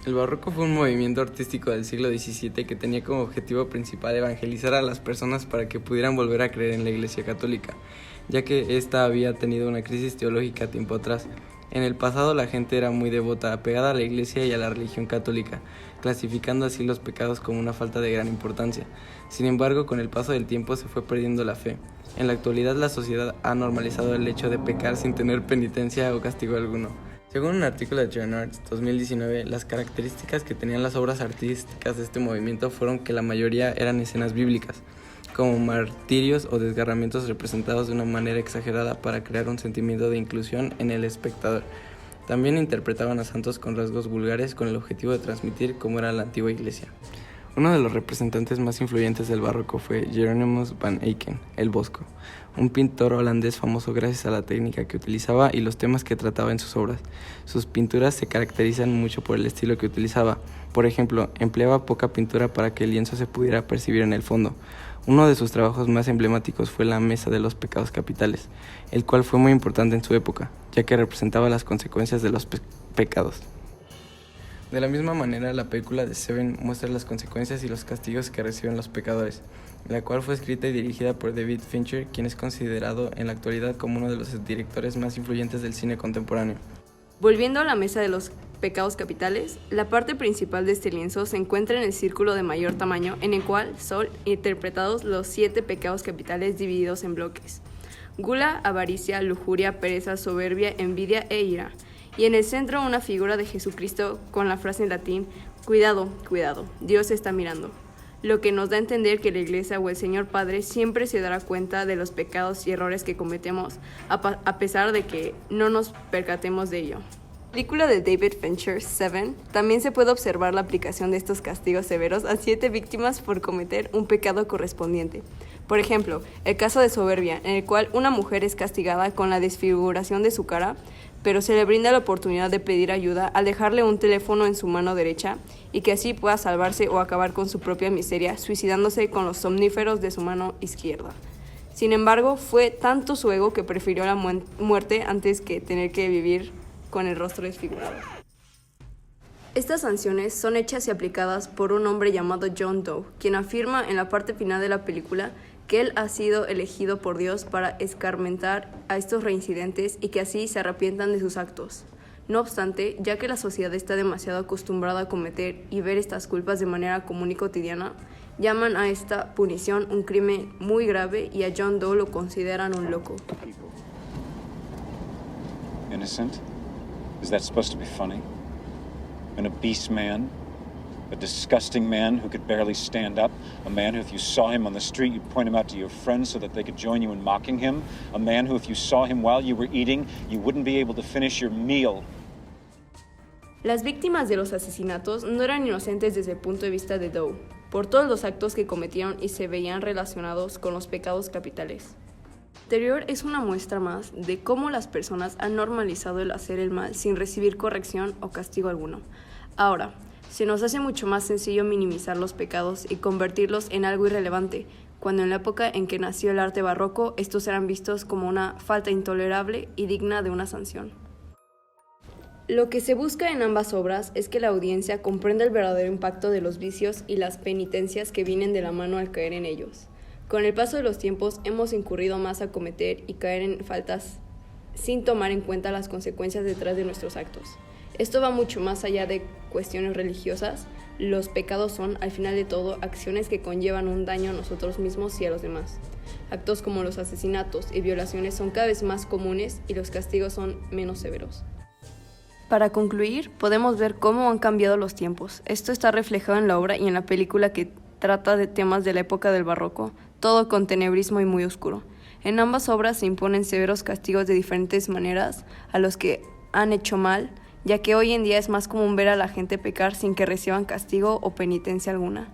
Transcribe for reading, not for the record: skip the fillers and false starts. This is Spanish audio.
El barroco fue un movimiento artístico del siglo XVII que tenía como objetivo principal evangelizar a las personas para que pudieran volver a creer en la Iglesia Católica, ya que ésta había tenido una crisis teológica tiempo atrás. En el pasado la gente era muy devota, apegada a la Iglesia y a la religión católica, clasificando así los pecados como una falta de gran importancia. Sin embargo, con el paso del tiempo se fue perdiendo la fe. En la actualidad la sociedad ha normalizado el hecho de pecar sin tener penitencia o castigo alguno. Según un artículo de John Arts 2019, las características que tenían las obras artísticas de este movimiento fueron que la mayoría eran escenas bíblicas, como martirios o desgarramientos representados de una manera exagerada para crear un sentimiento de inclusión en el espectador. También interpretaban a santos con rasgos vulgares con el objetivo de transmitir cómo era la antigua iglesia. Uno de los representantes más influyentes del barroco fue Jeronimus van Eycken, el Bosco, un pintor holandés famoso gracias a la técnica que utilizaba y los temas que trataba en sus obras. Sus pinturas se caracterizan mucho por el estilo que utilizaba. Por ejemplo, empleaba poca pintura para que el lienzo se pudiera percibir en el fondo. Uno de sus trabajos más emblemáticos fue la Mesa de los Pecados Capitales, el cual fue muy importante en su época, ya que representaba las consecuencias de los pecados. De la misma manera, la película de Seven muestra las consecuencias y los castigos que reciben los pecadores, la cual fue escrita y dirigida por David Fincher, quien es considerado en la actualidad como uno de los directores más influyentes del cine contemporáneo. Volviendo a la Mesa de los Pecados Capitales, la parte principal de este lienzo se encuentra en el círculo de mayor tamaño, en el cual son interpretados los 7 pecados capitales divididos en bloques: gula, avaricia, lujuria, pereza, soberbia, envidia e ira. Y en el centro una figura de Jesucristo con la frase en latín: cuidado, cuidado, Dios está mirando. Lo que nos da a entender que la Iglesia o el Señor Padre siempre se dará cuenta de los pecados y errores que cometemos, a pesar de que no nos percatemos de ello. En la película de David Fincher, Seven, también se puede observar la aplicación de estos castigos severos a 7 víctimas por cometer un pecado correspondiente. Por ejemplo, el caso de soberbia, en el cual una mujer es castigada con la desfiguración de su cara, pero se le brinda la oportunidad de pedir ayuda al dejarle un teléfono en su mano derecha y que así pueda salvarse o acabar con su propia miseria, suicidándose con los somníferos de su mano izquierda. Sin embargo, fue tanto su ego que prefirió la muerte antes que tener que vivir con el rostro desfigurado. Estas sanciones son hechas y aplicadas por un hombre llamado John Doe, quien afirma en la parte final de la película que él ha sido elegido por Dios para escarmentar a estos reincidentes y que así se arrepientan de sus actos. No obstante, ya que la sociedad está demasiado acostumbrada a cometer y ver estas culpas de manera común y cotidiana, llaman a esta punición un crimen muy grave y a John Doe lo consideran un loco. Innocent? Is that supposed to be funny? An obese man? A disgusting man who could barely stand up? A man who, if you saw him on the street, you'd point him out to your friends so that they could join you in mocking him? A man who, if you saw him while you were eating, you wouldn't be able to finish your meal? Las víctimas de los asesinatos no eran inocentes desde el punto de vista de Doe, por todos los actos que cometieron y se veían relacionados con los pecados capitales. El anterior es una muestra más de cómo las personas han normalizado el hacer el mal sin recibir corrección o castigo alguno. Ahora, se nos hace mucho más sencillo minimizar los pecados y convertirlos en algo irrelevante, cuando en la época en que nació el arte barroco, estos eran vistos como una falta intolerable y digna de una sanción. Lo que se busca en ambas obras es que la audiencia comprenda el verdadero impacto de los vicios y las penitencias que vienen de la mano al caer en ellos. Con el paso de los tiempos hemos incurrido más a cometer y caer en faltas sin tomar en cuenta las consecuencias detrás de nuestros actos. Esto va mucho más allá de cuestiones religiosas. Los pecados son, al final de todo, acciones que conllevan un daño a nosotros mismos y a los demás. Actos como los asesinatos y violaciones son cada vez más comunes y los castigos son menos severos. Para concluir, podemos ver cómo han cambiado los tiempos. Esto está reflejado en la obra y en la película que trata de temas de la época del barroco, todo con tenebrismo y muy oscuro. En ambas obras se imponen severos castigos de diferentes maneras a los que han hecho mal, ya que hoy en día es más común ver a la gente pecar sin que reciban castigo o penitencia alguna.